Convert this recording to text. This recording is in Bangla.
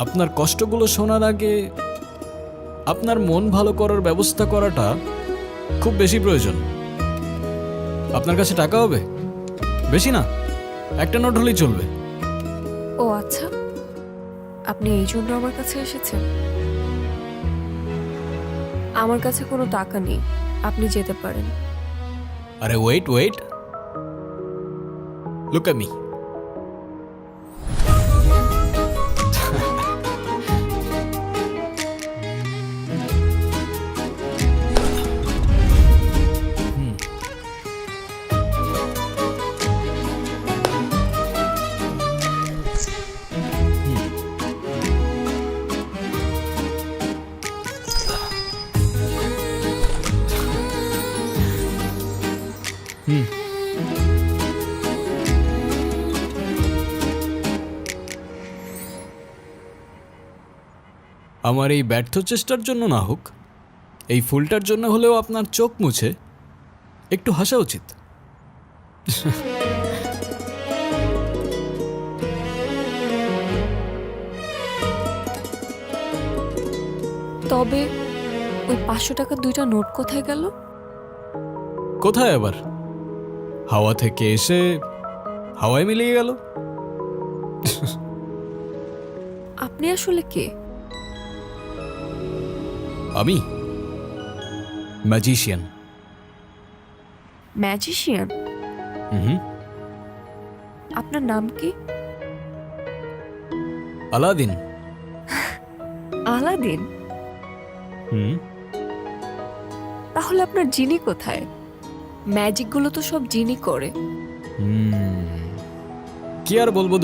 আপনার কষ্টগুলো শোনার আগে আপনার মন ভালো করার ব্যবস্থা করাটা খুব বেশি প্রয়োজন। আপনার কাছে টাকা হবে? বেশি না, একটা নোট হলেই চলবে। ও আচ্ছা, আপনি এই জন্য আমার কাছে এসেছেন? আমার কাছে কোনো টাকা নেই, আপনি যেতে পারেন। আরে wait wait, look at me. আমার এই ব্যর্থ চেষ্টার জন্য না হোক, এই ফুলটার জন্য হলেও আপনার চোখ মুছে একটু হাসা উচিত। তবে ওই 500 টাকার 2টা নোট কোথায় গেল? কোথায় আবার? হাওয়া থেকে এসে হাওয়ায় মিলিয়ে গেল। আপনি আসলে কে? আমি ম্যাজিশিয়ান। ম্যাজিশিয়ান? হুম, আপনার নাম কি? আলাদিন। আলাদিন? হুম, তাহলে আপনার জিনি কোথায়? ম্যাজিকগুলো তো সব জিনি করে। কি আর বলবো